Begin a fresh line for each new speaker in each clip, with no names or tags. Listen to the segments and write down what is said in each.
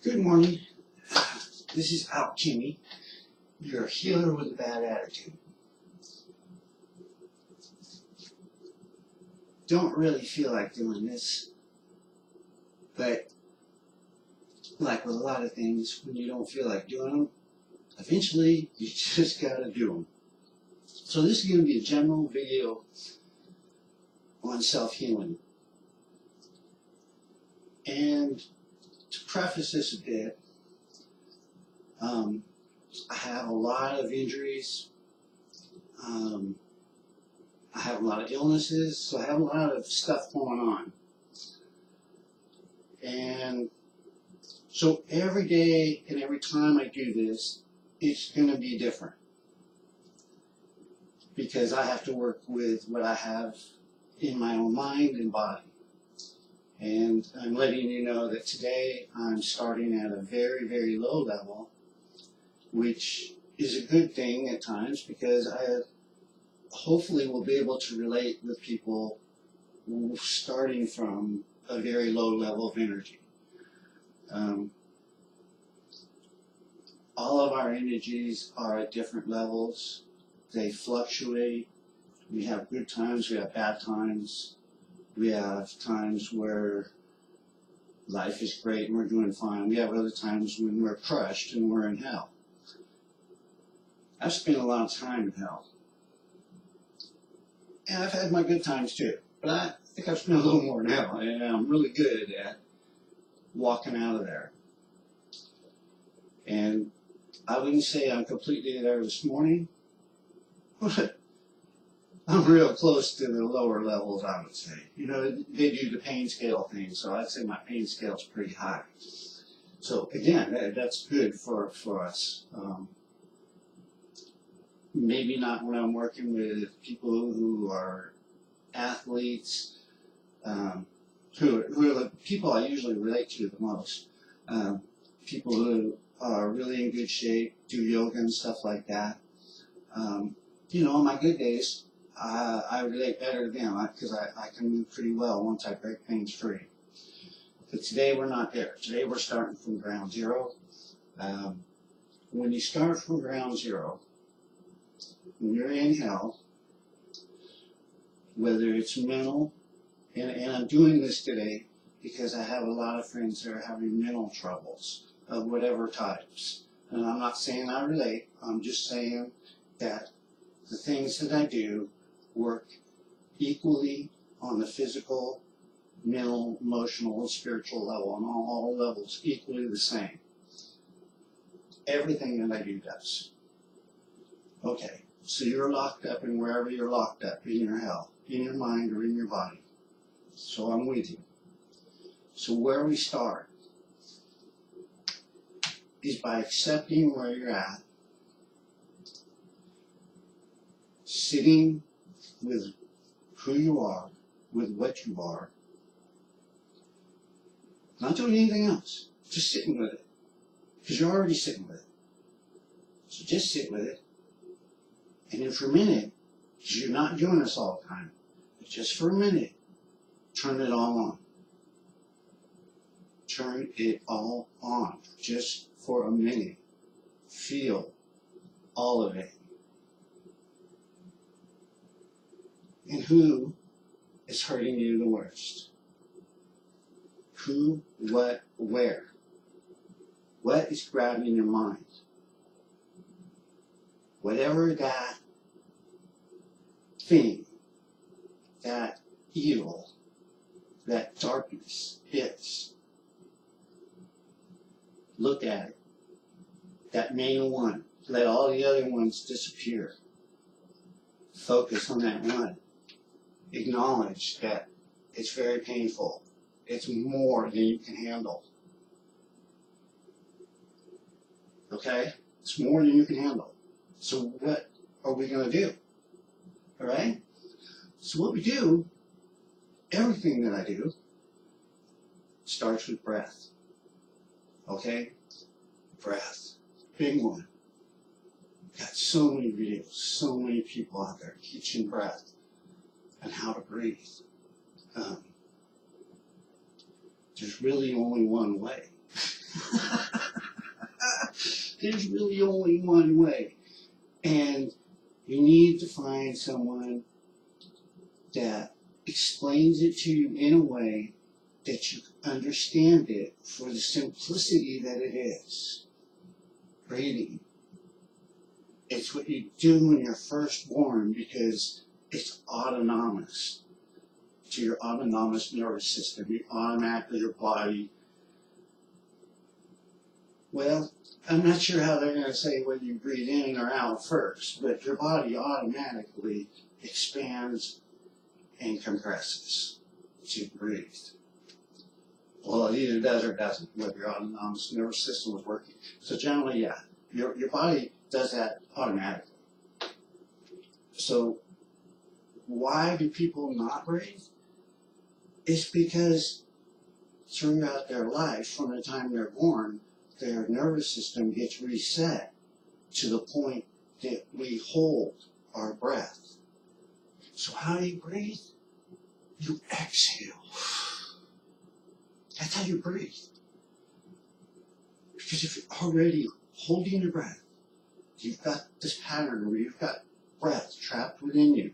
Good morning. This is Alchemy, your healer with a bad attitude. Don't really feel like doing this, but like with a lot of things, when you don't feel like doing them, eventually you just gotta do them. So this is going to be a general video on self-healing. And to preface this a bit, I have a lot of injuries. I have a lot of illnesses, so I have a lot of stuff going on. And so every day and every time I do this, it's going to be different. Because I have to work with what I have in my own mind and body. And I'm letting you know that today I'm starting at a very, very low level, which is a good thing at times because I hopefully will be able to relate with people starting from a very low level of energy. All of our energies are at different levels. They fluctuate. We have good times, we have bad times. We have times where life is great and we're doing fine. We have other times when we're crushed and we're in hell. I've spent a lot of time in hell. And I've had my good times too. But I think I've spent a little more in hell. And I'm really good at walking out of there. And I wouldn't say I'm completely there this morning, but I'm real close to the lower levels, I would say. You know, they do the pain scale thing, so I'd say my pain scale is pretty high. So again, that's good for us. Maybe not when I'm working with people who are athletes, who are the people I usually relate to the most. People who are really in good shape, do yoga and stuff like that. You know, on my good days, I relate better to them because I can move pretty well once I break things free. But today we're not there. Today we're starting from ground zero. When you start from ground zero, when you're in hell, whether it's mental, and I'm doing this today because I have a lot of friends that are having mental troubles of whatever types. And I'm not saying I relate, I'm just saying that the things that I do work equally on the physical, mental, emotional, and spiritual level, on all levels, equally the same. Everything that I do does. Okay, so you're locked up in wherever you're locked up, in your hell, in your mind or in your body. So I'm with you. So where we start is by accepting where you're at, sitting with who you are, with what you are, not doing anything else, just sitting with it, because you're already sitting with it. So just sit with it, and then for a minute, because you're not doing this all the time, but just for a minute, turn it all on. Turn it all on, just for a minute. Feel all of it. And who is hurting you the worst? Who, what, where? What is grabbing your mind? Whatever that thing, that evil, that darkness is, look at it. That main one. Let all the other ones disappear. Focus on that one. Acknowledge that it's very painful. It's more than you can handle. Okay? It's more than you can handle. So what are we going to do? All right? So what we do, everything that I do, starts with breath. Okay? Breath. Big one. Got so many videos, so many people out there teaching breath and how to breathe. There's really only one way. There's really only one way. And you need to find someone that explains it to you in a way that you understand it for the simplicity that it is. Breathing. It's what you do when you're first born because it's autonomous to your autonomous nervous system. You automatically, your body. Well, I'm not sure how they're going to say whether you breathe in or out first, but your body automatically expands and compresses to breathe. Well, it either does or doesn't, whether your autonomous nervous system is working. So generally, yeah, your body does that automatically. So why do people not breathe? It's because throughout their life, from the time they're born, their nervous system gets reset to the point that we hold our breath. So how do you breathe? You exhale. That's how you breathe. Because if you're already holding your breath, you've got this pattern where you've got breath trapped within you,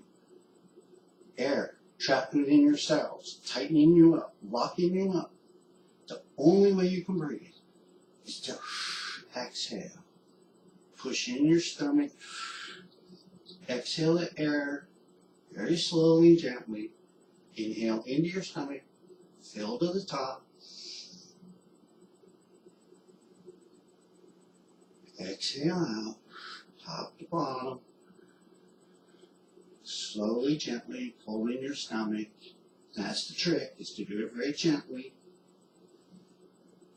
air trapped within your cells, tightening you up, locking you up. The only way you can breathe is to exhale. Push in your stomach, exhale the air very slowly and gently. Inhale into your stomach, fill to the top. Exhale out, top to bottom. Slowly, gently, pull in your stomach. That's the trick, is to do it very gently.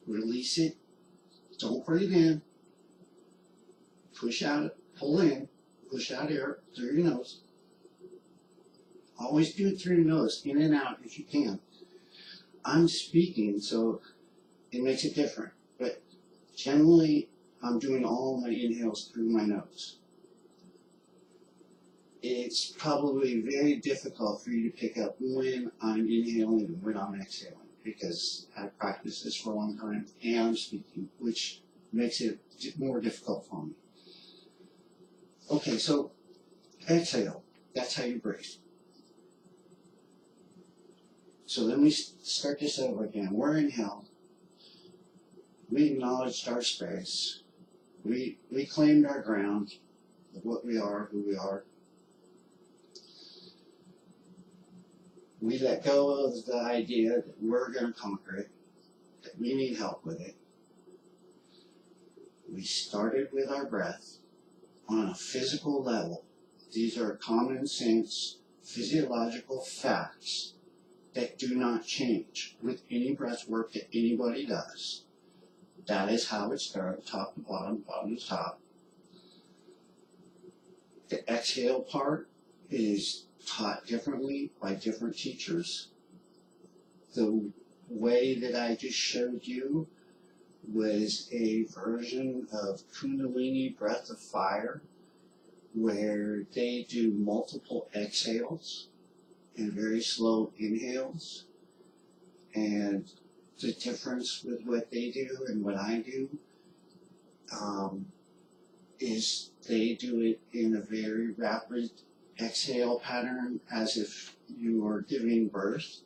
Release it. Don't breathe in. Push out, pull in, push out air through your nose. Always do it through your nose, in and out if you can. I'm speaking, so it makes it different. But generally, I'm doing all my inhales through my nose. It's probably very difficult for you to pick up when I'm inhaling and when I'm exhaling, because I've practiced this for a long time and I'm speaking, which makes it more difficult for me. Okay, so exhale. That's how you breathe. So then we start this over again. We're inhaled. We acknowledged our space. We claimed our ground of what we are, who we are. We let go of the idea that we're going to conquer it, that we need help with it. We started with our breath on a physical level. These are common sense physiological facts that do not change with any breath work that anybody does. That is how it started, top to bottom, bottom to top. The exhale part is taught differently by different teachers. The way that I just showed you was a version of Kundalini breath of fire, where they do multiple exhales and very slow inhales. And the difference with what they do and what I do is they do it in a very rapid exhale pattern, as if you were giving birth,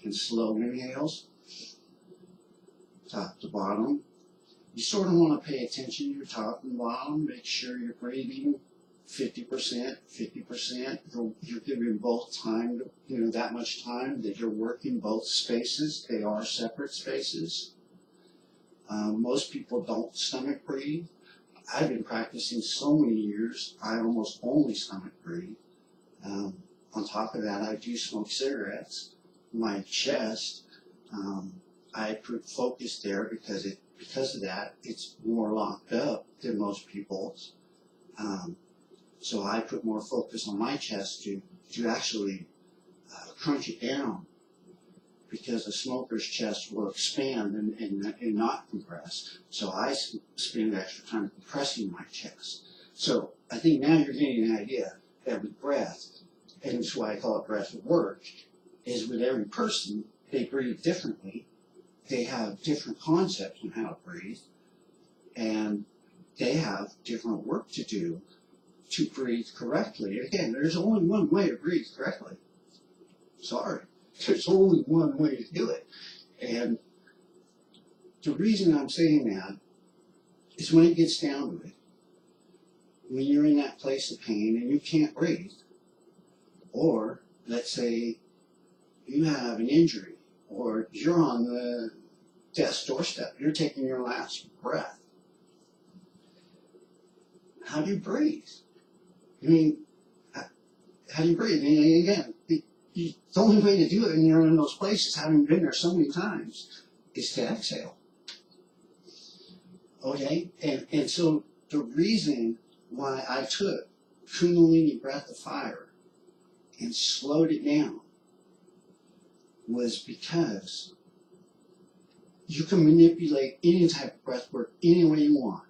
and slow inhales, top to bottom. You sort of want to pay attention to your top and bottom, make sure you're breathing 50%, 50%. You're giving both time, that much time that you're working both spaces. They are separate spaces. Most people don't stomach breathe. I've been practicing so many years, I almost only stomach breathe. On top of that, I do smoke cigarettes. My chest, I put focus there because of that, it's more locked up than most people's. So I put more focus on my chest to actually crunch it down, because a smoker's chest will expand and not compress. So I spend extra time compressing my chest. So I think now you're getting an idea that with breath, and that's why I call it breath of work, is with every person they breathe differently. They have different concepts on how to breathe, and they have different work to do to breathe correctly. Again, there's only one way to breathe correctly. Sorry. There's only one way to do it. And the reason I'm saying that is when it gets down to it, when you're in that place of pain and you can't breathe, or let's say you have an injury, or you're on the death's doorstep, you're taking your last breath. How do you breathe? I mean, how do you breathe? I mean, again, the only way to do it when you're in those places, having been there so many times, is to exhale. Okay? And so the reason why I took Kundalini breath of fire and slowed it down was because you can manipulate any type of breath work any way you want.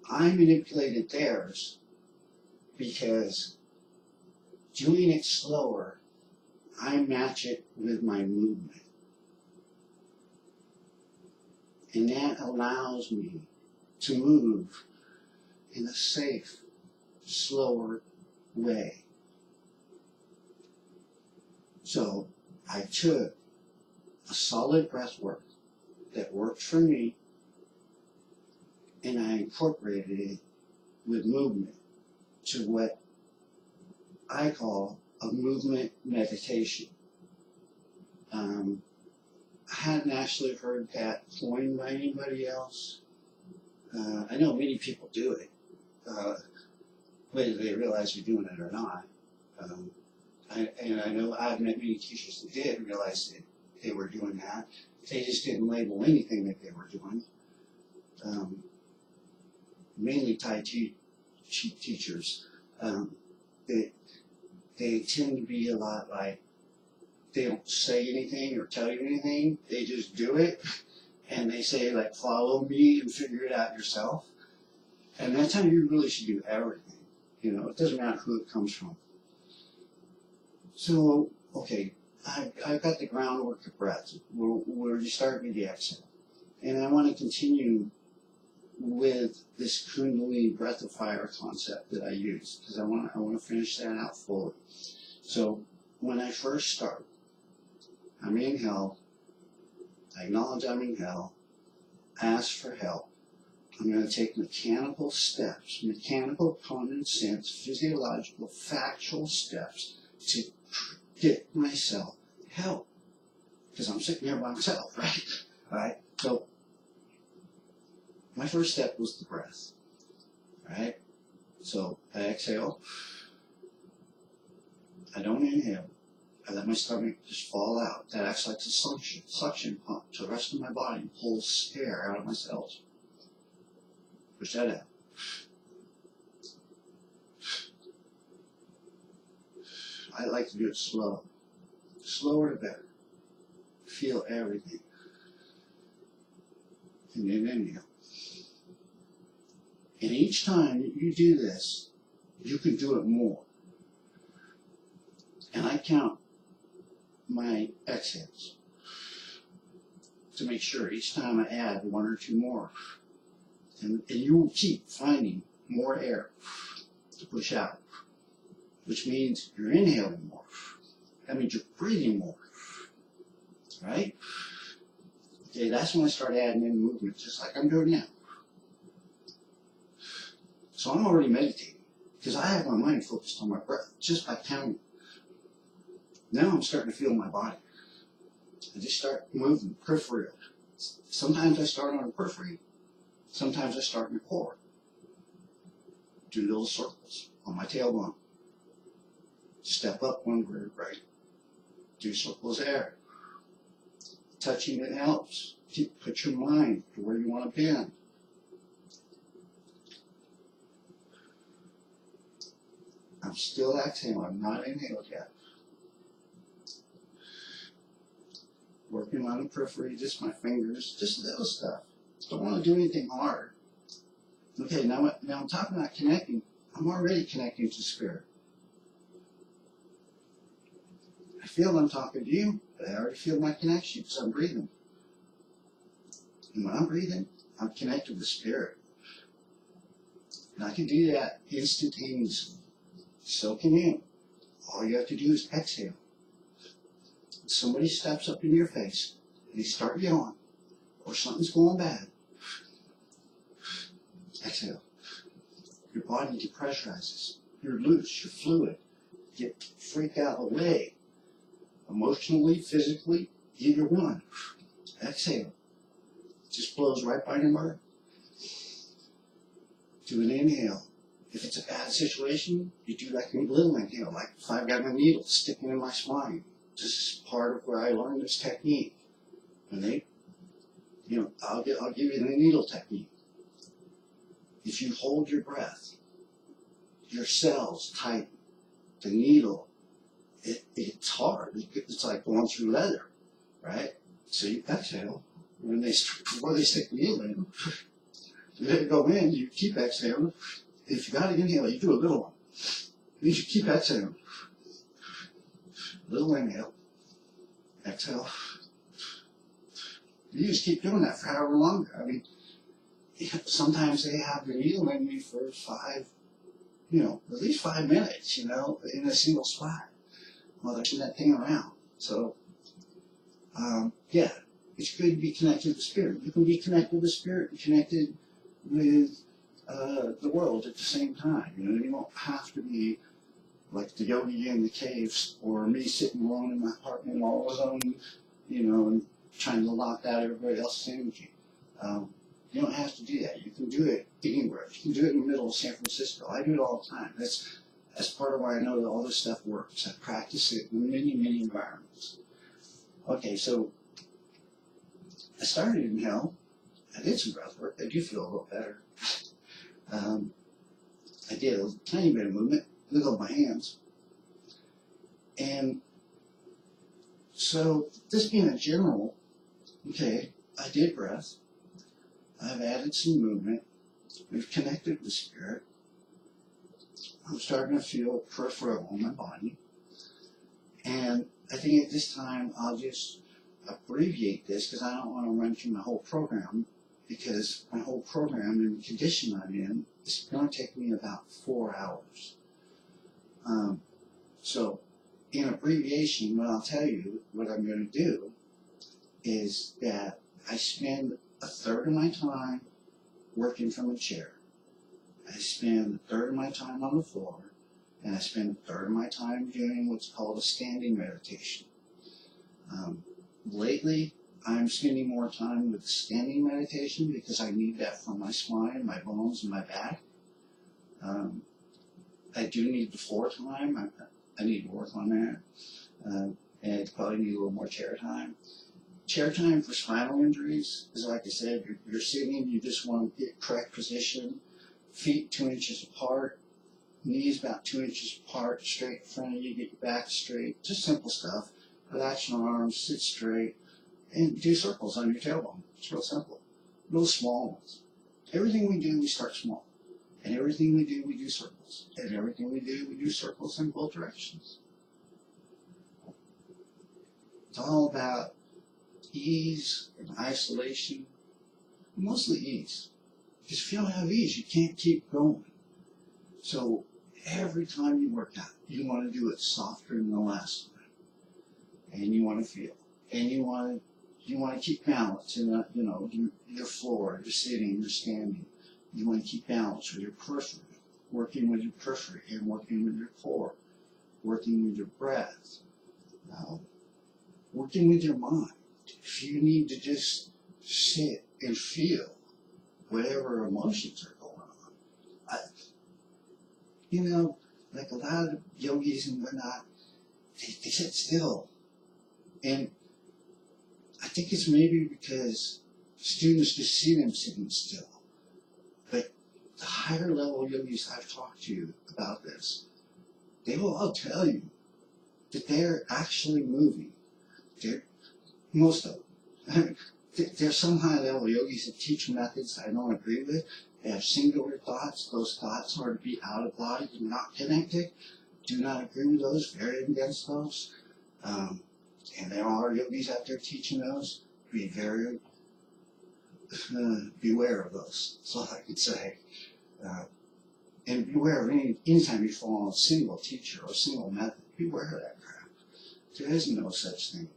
I manipulated theirs because doing it slower, I match it with my movement. And that allows me to move in a safe, slower way. So I took a solid breath work that worked for me, and I incorporated it with movement to what I call a movement meditation. I hadn't actually heard that coined by anybody else. I know many people do it, whether they realize they're doing it or not. And I know I've met many teachers that did realize that they were doing that. They just didn't label anything that they were doing. Mainly Tai Chi teachers, they tend to be a lot like, they don't say anything or tell you anything, they just do it, and they say like, follow me and figure it out yourself. And that's how you really should do everything. You know, it doesn't matter who it comes from. So, okay, I've got the groundwork of breath, where you start with the exhale. And I want to continue with this Kundalini breath of fire concept that I use, because I want to finish that out fully. So when I first start, I'm in hell, I acknowledge I'm in hell, ask for help. I'm going to take mechanical steps, mechanical, common sense, physiological, factual steps to get myself help. Because I'm sitting here by myself, right? Right? So my first step was the breath. Right? So I exhale. I don't inhale. I let my stomach just fall out. That acts like a suction pump to the rest of my body and pulls air out of my cells. Push that out. I like to do it slow. Slower the better. Feel everything. And then inhale. And each time you do this, you can do it more. And I count my exhales to make sure each time I add one or two more. And you will keep finding more air to push out, which means you're inhaling more. That means you're breathing more, right? Okay, that's when I start adding in movement, just like I'm doing now. So I'm already meditating, because I have my mind focused on my breath, just by counting. Now I'm starting to feel my body. I just start moving peripheral. Sometimes I start on a periphery. Sometimes I start in the core. Do little circles on my tailbone. Step up one vertebrae. Do circles there. Touching it helps. Put your mind to where you want to bend. I'm still exhaling. I'm not inhaled yet. Working on the periphery, just my fingers, just little stuff. Don't want to do anything hard. Okay, now I'm talking about connecting. I'm already connecting to spirit. I feel I'm talking to you, but I already feel my connection because I'm breathing. And when I'm breathing, I'm connected with spirit. And I can do that instantaneously. So can you. All you have to do is exhale. If somebody steps up in your face and they start yelling, or something's going bad, exhale. Your body depressurizes. You're loose, you're fluid. You freak out away. Emotionally, physically, either one. Exhale. It just blows right by your mark. Do an inhale. If it's a bad situation, you do like a little inhale, like if I've got a needle sticking in my spine. This is part of where I learned this technique. And I'll give you the needle technique. If you hold your breath, your cells tighten. The needle, it's hard. It's like going through leather, right? So you exhale. Before they stick the needle in, you let it go in, you keep exhaling. If you got to inhale, you do a little one. You should keep exhaling. Little inhale, exhale. You just keep doing that for however long. I mean, sometimes they have the needle in me for at least 5 minutes, in a single spot while they're turning that thing around. So, it's good to be connected to spirit. You can be connected with spirit and connected with the world at the same time. You don't have to be like the yogi in the caves or me sitting alone in my apartment all alone, and trying to lock out everybody else's energy. You don't have to do that. You can do it anywhere. You can do it in the middle of San Francisco. I do it all the time. That's part of why I know that all this stuff works. I practice it in many, many environments. Okay, so I started in hell. I did some breath work. I do feel a little better. I did a tiny bit of movement, wiggled my hands. And so this being a general, okay, I did breath. I've added some movement. We've connected with spirit. I'm starting to feel peripheral in my body. And I think at this time I'll just abbreviate this because I don't want to run through my whole program, because my whole program and the condition I'm in is going to take me about 4 hours. So in abbreviation, what I'll tell you, what I'm going to do is that I spend a third of my time working from a chair. I spend a third of my time on the floor, and I spend a third of my time doing what's called a standing meditation. Lately, I'm spending more time with standing meditation because I need that for my spine, my bones, and my back. I do need the floor time. I need to work on that. And I probably need a little more chair time. Chair time for spinal injuries is, like I said, you're sitting, you just want to get correct position, feet 2 inches apart, knees about 2 inches apart, straight in front of you, get your back straight, just simple stuff. Relax your arms, sit straight, and do circles on your tailbone. It's real simple. Real small ones. Everything we do, we start small. And everything we do circles. And everything we do circles in both directions. It's all about ease and isolation, mostly ease. Because if you don't have ease, you can't keep going. So every time you work out, you want to do it softer than the last time. And you want to feel. And you want to keep balance in your floor, you're sitting, you're standing. You want to keep balance with your periphery, working with your periphery and working with your core, working with your breath, working with your mind. If you need to just sit and feel whatever emotions are going on. Like a lot of yogis and whatnot, they sit still. And I think it's maybe because students just see them sitting still. But the higher level yogis I've talked to about this, they will all tell you that they're actually moving. Most of them. There's some high level yogis that teach methods I don't agree with. They have singular thoughts. Those thoughts are to be out of body and not connected. Do not agree with those. Very against those. And there are yogis out there teaching those. Be very beware of those. That's all I can say. And beware of anytime you follow a single teacher or a single method, beware of that crap. There is no such thing.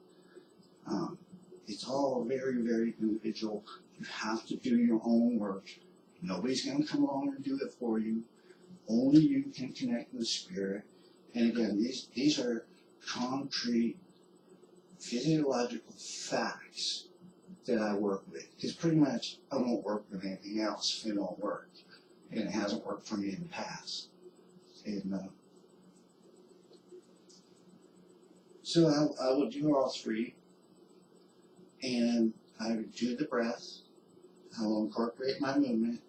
It's all very, very individual. You have to do your own work. Nobody's going to come along and do it for you. Only you can connect with the spirit. And again, these are concrete physiological facts that I work with. Because pretty much I won't work with anything else if it don't work. And it hasn't worked for me in the past. And so I will do all three. And I would do the breath. I will incorporate my movement.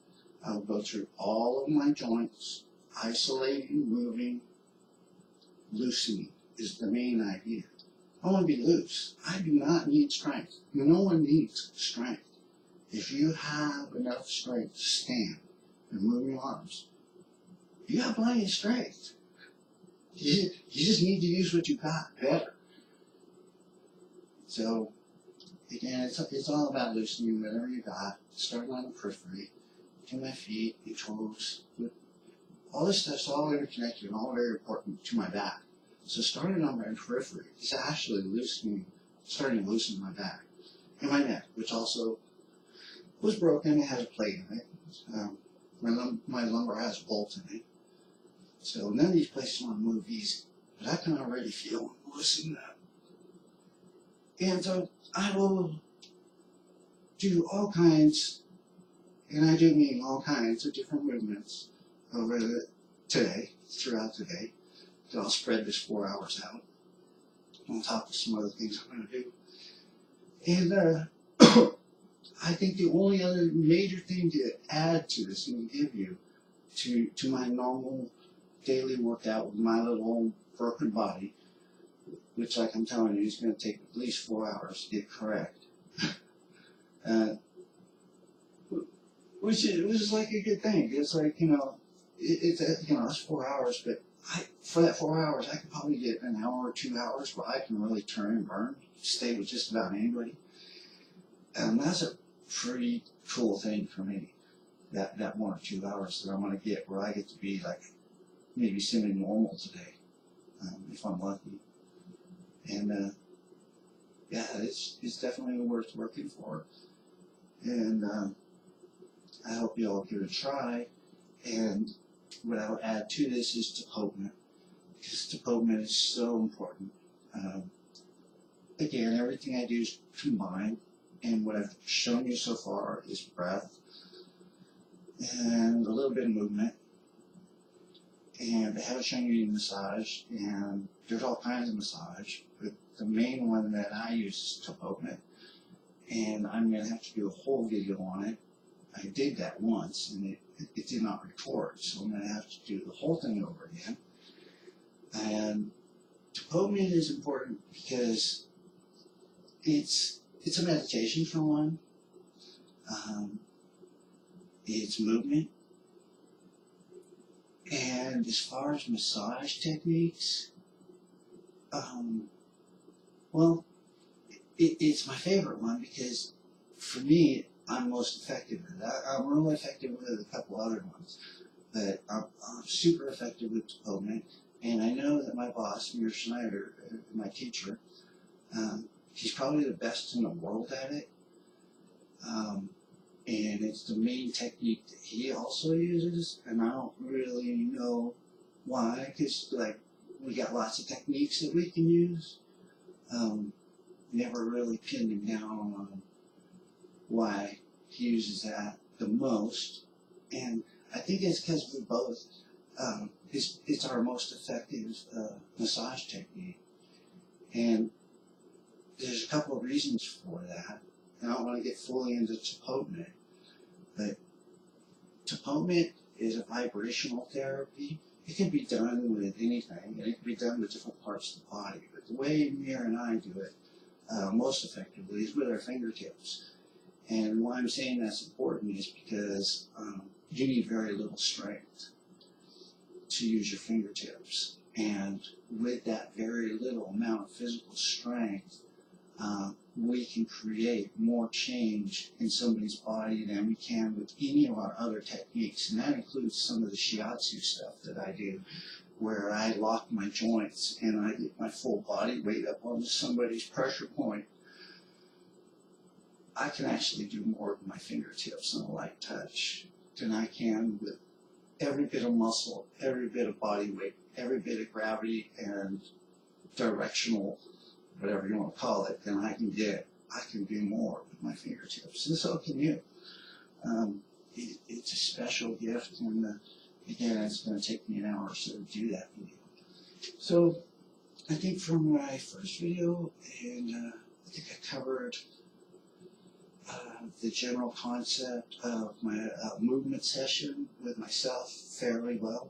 I will go through all of my joints, isolating, moving, loosening is the main idea. I want to be loose. I do not need strength. No one needs strength. If you have enough strength to stand and move your arms, you have plenty of strength. You just need to use what you got better. So, again, it's all about loosening whatever you got, starting on the periphery, to my feet, my toes. All this stuff's all interconnected and all very important to my back. So starting on my periphery is actually starting to loosen my back. And my neck, which also was broken. It has a plate in it. My lumbar has a bolt in it. So none of these places want to move easy. But I can already feel loosening up. And so I will do all kinds, and I do mean all kinds of different movements throughout the day. So I'll spread this 4 hours out on top of some other things I'm going to do. And I think the only other major thing to add to this and give you to my normal daily workout with my little old broken body, which, like I'm telling you, is going to take at least 4 hours to get correct. Which is like a good thing. It's like, it's 4 hours, but for that 4 hours, I could probably get an hour or 2 hours where I can really turn and burn, stay with just about anybody. And that's a pretty cool thing for me, that 1 or 2 hours that I'm going to get where I get to be like maybe semi-normal today, if I'm lucky. And yeah, it's definitely worth working for. And I hope you all give it a try. And what I'll add to this is tapotement, because tapotement is so important. Again, everything I do is combined, and what I've shown you so far is breath and a little bit of movement. And I haven't shown you any massage, and there's all kinds of massage, but the main one that I use is tapotement. And I'm going to have to do a whole video on it. I did that once, and it did not record, so I'm going to have to do the whole thing over again. And tapotement is important because it's a meditation for one. It's movement. And as far as massage techniques, well, it's my favorite one because for me, I'm most effective with it. I'm really effective with a couple other ones, but I'm super effective with tapotement. And I know that my boss, Mir Schneider, my teacher, he's probably the best in the world at it. And it's the main technique that he also uses, and I don't really know why, because we got lots of techniques that we can use. Never really pinned him down on why he uses that the most, and I think it's because we both, it's our most effective massage technique, and there's a couple of reasons for that. I don't want to get fully into tapotement, but tapotement is a vibrational therapy. It can be done with anything, and it can be done with different parts of the body. But the way Mir and I do it most effectively is with our fingertips. And why I'm saying that's important is because you need very little strength to use your fingertips. And with that very little amount of physical strength, we can create more change in somebody's body than we can with any of our other techniques. And that includes some of the shiatsu stuff that I do, where I lock my joints and I get my full body weight up onto somebody's pressure point. I can actually do more with my fingertips and a light touch than I can with every bit of muscle, every bit of body weight, every bit of gravity and directional, whatever you want to call it, than I can get. I can do more with my fingertips, and so can you. It's a special gift, and again, it's going to take me an hour or so to do that video. So I think from my first video, and I think I covered the general concept of my movement session with myself fairly well,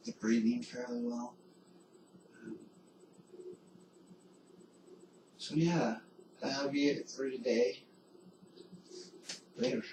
the breathing fairly well. So yeah, that'll be it for today. Later.